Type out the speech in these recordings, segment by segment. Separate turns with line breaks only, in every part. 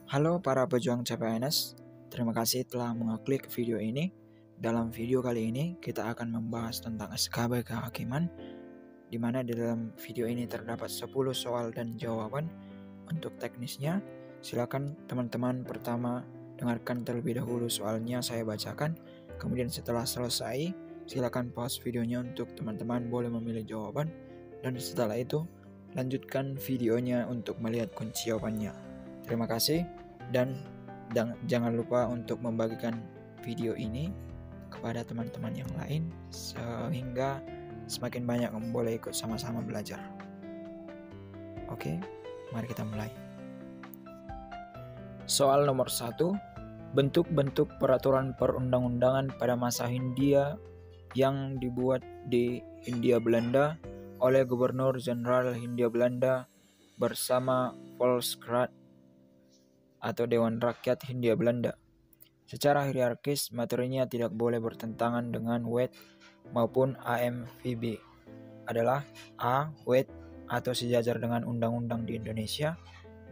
Halo para pejuang CPNS, terima kasih telah mengklik video ini. Dalam video kali ini kita akan membahas tentang SKB kehakiman, di mana di dalam video ini terdapat 10 soal dan jawaban. Untuk teknisnya, silakan teman-teman pertama dengarkan terlebih dahulu soalnya saya bacakan. Kemudian setelah selesai, silakan pause videonya untuk teman-teman boleh memilih jawaban. Dan setelah itu, lanjutkan videonya untuk melihat kunci jawabannya. Terima kasih dan jangan lupa untuk membagikan video ini kepada teman-teman yang lain sehingga semakin banyak yang boleh ikut sama-sama belajar. Oke, mari kita mulai. Soal nomor 1, bentuk-bentuk peraturan perundang-undangan pada masa Hindia yang dibuat di Hindia Belanda oleh Gubernur Jenderal Hindia Belanda bersama Volksraad atau Dewan Rakyat Hindia Belanda. Secara hierarkis, materinya tidak boleh bertentangan dengan WET maupun AMVB. Adalah A. WET atau sejajar dengan undang-undang di Indonesia,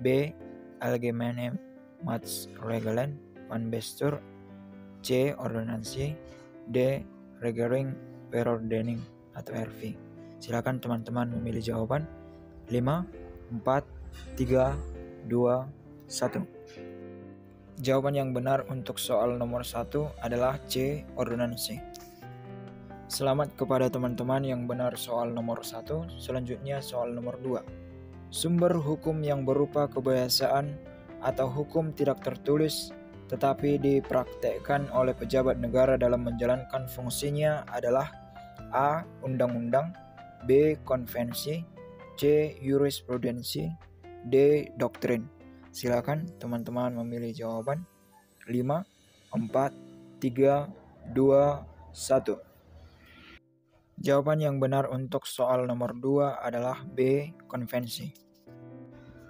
B. Algemene Maatregelen van Bestuur, C. Ordonansie, D. Regering Verordening atau RV. Silakan teman-teman memilih jawaban. 5, 4, 3, 2, 1. Jawaban yang benar untuk soal nomor 1 adalah C. Ordonansie. Selamat kepada teman-teman yang benar soal nomor 1. Selanjutnya soal nomor 2. Sumber hukum yang berupa kebiasaan atau hukum tidak tertulis tetapi dipraktekkan oleh pejabat negara dalam menjalankan fungsinya adalah A. Undang-undang, B. Konvensi, C. Jurisprudensi, D. Doktrin. Silakan teman-teman memilih jawaban. 5, 4, 3, 2, 1. Jawaban yang benar untuk soal nomor 2 adalah B. Konvensi.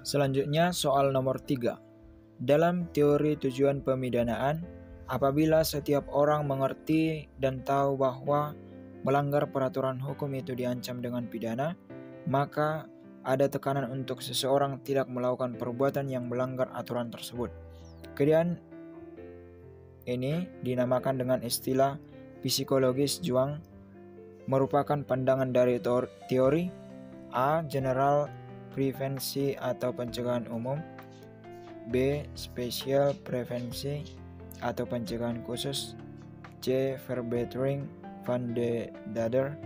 Selanjutnya soal nomor 3. Dalam teori tujuan pemidanaan, apabila setiap orang mengerti dan tahu bahwa melanggar peraturan hukum itu diancam dengan pidana, maka ada tekanan untuk seseorang tidak melakukan perbuatan yang melanggar aturan tersebut. Kemudian ini dinamakan dengan istilah psikologis juang, merupakan pandangan dari teori A. General prevensi atau pencegahan umum, B. Special prevensi atau pencegahan khusus, C. Verbetering van de dader,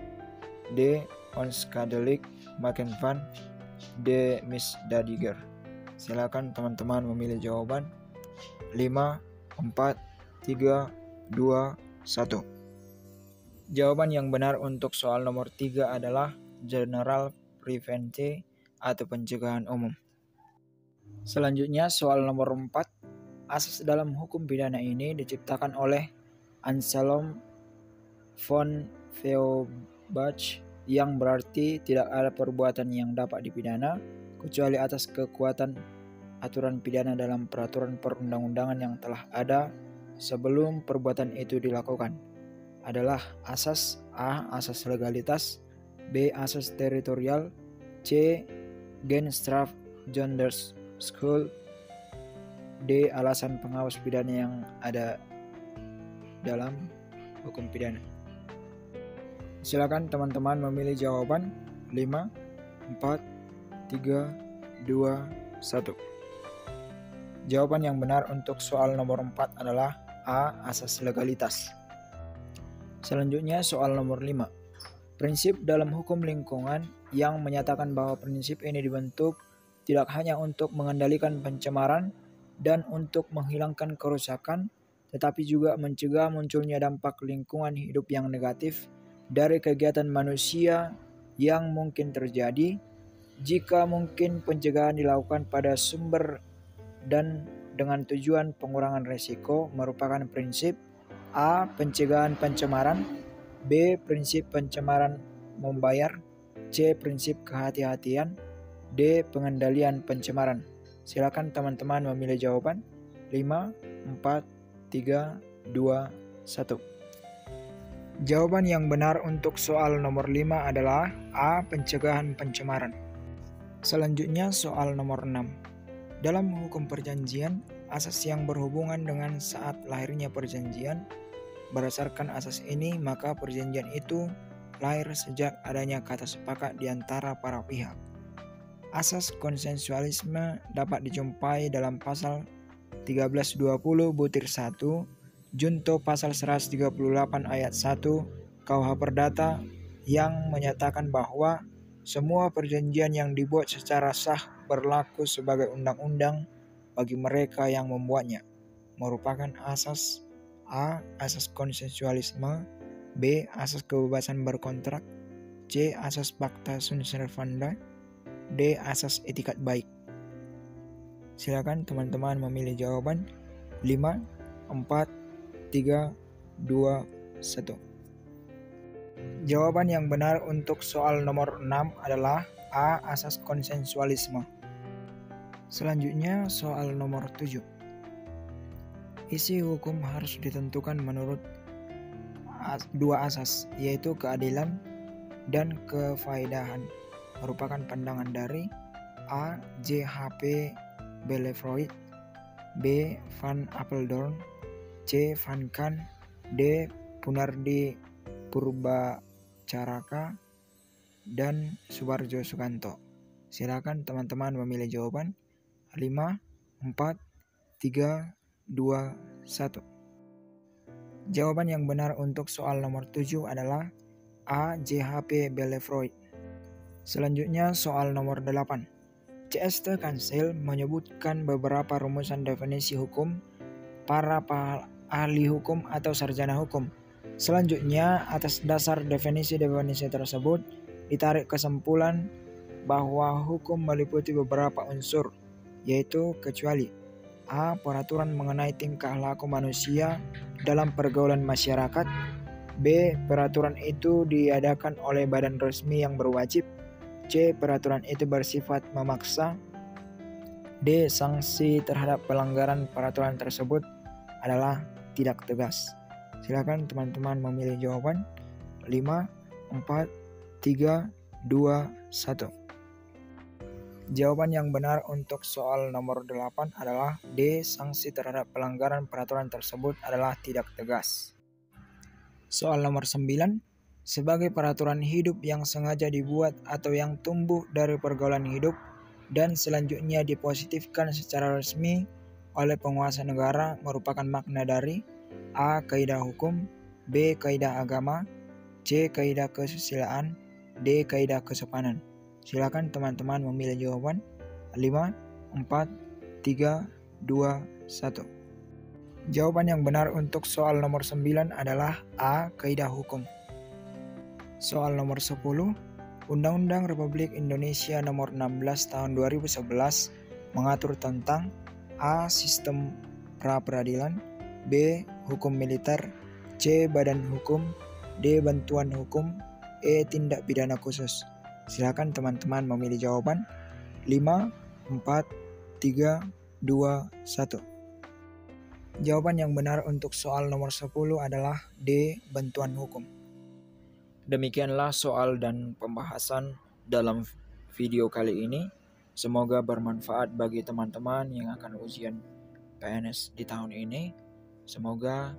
D. Onschadelijk maken van, D. misdadiger. Silakan teman-teman memilih jawaban. 5, 4, 3, 2, 1. Jawaban yang benar untuk soal nomor 3 adalah General Prevention atau pencegahan umum. Selanjutnya soal nomor 4. Asas dalam hukum pidana ini diciptakan oleh Anselm von Feuerbach, yang berarti tidak ada perbuatan yang dapat dipidana kecuali atas kekuatan aturan pidana dalam peraturan perundang-undangan yang telah ada sebelum perbuatan itu dilakukan. Adalah asas A. Asas legalitas, B. Asas teritorial, C. Genstraf School, D. Alasan pengawas pidana yang ada dalam hukum pidana. Silakan teman-teman memilih jawaban. 5, 4, 3, 2, 1. Jawaban yang benar untuk soal nomor 4 adalah A. Asas legalitas. Selanjutnya soal nomor 5. Prinsip dalam hukum lingkungan yang menyatakan bahwa prinsip ini dibentuk tidak hanya untuk mengendalikan pencemaran dan untuk menghilangkan kerusakan, tetapi juga mencegah munculnya dampak lingkungan hidup yang negatif dari kegiatan manusia yang mungkin terjadi. Jika mungkin, pencegahan dilakukan pada sumber dan dengan tujuan pengurangan risiko merupakan prinsip A. Pencegahan pencemaran, B. Prinsip pencemaran membayar, C. Prinsip kehati-hatian, D. Pengendalian pencemaran. Silakan teman-teman memilih jawaban. 5, 4, 3, 2, 1. Jawaban yang benar untuk soal nomor 5 adalah A. Pencegahan pencemaran. Selanjutnya soal nomor 6. Dalam hukum perjanjian, asas yang berhubungan dengan saat lahirnya perjanjian. Berdasarkan asas ini, maka perjanjian itu lahir sejak adanya kata sepakat di antara para pihak. Asas konsensualisme dapat dijumpai dalam pasal 1320 butir 1, junto pasal 138 ayat 1 KUH Perdata yang menyatakan bahwa semua perjanjian yang dibuat secara sah berlaku sebagai undang-undang bagi mereka yang membuatnya, merupakan asas A. Asas konsensualisme, B. Asas kebebasan berkontrak, C. Asas pacta sunt servanda, D. Asas etikat baik. Silakan teman-teman memilih jawaban. 5, 4, 3, 2, 1. Jawaban yang benar untuk soal nomor 6 adalah A. Asas konsensualisme. Selanjutnya soal nomor 7. Isi hukum harus ditentukan menurut dua asas, yaitu keadilan dan kefaedahan, merupakan pandangan dari A. J.H.P. Bellevoet, B. Van Apeldoorn, C. Van Kant, D. Punardi Purbacaraka, dan Subarjo Sukanto. Silakan teman-teman memilih jawaban. 5, 4, 3, 2, 1. Jawaban yang benar untuk soal nomor 7 adalah A. J.H.P. Bellevoet. Selanjutnya soal nomor 8. C.S.T. Kansel menyebutkan beberapa rumusan definisi hukum para ahli hukum atau sarjana hukum. Selanjutnya, atas dasar definisi-definisi tersebut, ditarik kesimpulan bahwa hukum meliputi beberapa unsur, yaitu kecuali A. Peraturan mengenai tingkah laku manusia dalam pergaulan masyarakat, B. Peraturan itu diadakan oleh badan resmi yang berwajib, C. Peraturan itu bersifat memaksa, D. Sanksi terhadap pelanggaran peraturan tersebut adalah tidak tegas. Silakan teman-teman memilih jawaban. 5, 4, 3, 2, 1. Jawaban yang benar untuk soal nomor 8 adalah D. Sanksi terhadap pelanggaran peraturan tersebut adalah tidak tegas. Soal nomor 9. Sebagai peraturan hidup yang sengaja dibuat atau yang tumbuh dari pergaulan hidup dan selanjutnya dipositifkan secara resmi oleh penguasa negara, merupakan makna dari A. Kaidah hukum, B. Kaidah agama, C. Kaidah kesusilaan, D. Kaidah kesopanan. Silakan teman-teman memilih jawaban. 5, 4, 3, 2, 1. Jawaban yang benar untuk soal nomor 9 adalah A. Kaidah hukum. Soal nomor 10. Undang-Undang Republik Indonesia Nomor 16 Tahun 2011 mengatur tentang A. Sistem pra-peradilan, B. Hukum militer, C. Badan hukum, D. Bantuan hukum, E. Tindak pidana khusus. Silakan teman-teman memilih jawaban. 5, 4, 3, 2, 1. Jawaban yang benar untuk soal nomor 10 adalah D. Bantuan hukum. Demikianlah soal dan pembahasan dalam video kali ini. Semoga bermanfaat bagi teman-teman yang akan ujian PNS di tahun ini. Semoga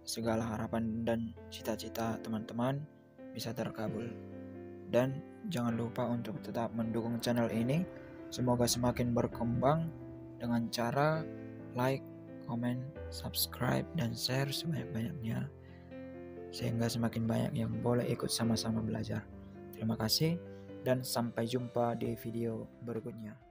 segala harapan dan cita-cita teman-teman bisa terkabul. Dan jangan lupa untuk tetap mendukung channel ini. Semoga semakin berkembang dengan cara like, komen, subscribe, dan share sebanyak-banyaknya, sehingga semakin banyak yang boleh ikut sama-sama belajar. Terima kasih dan sampai jumpa di video berikutnya.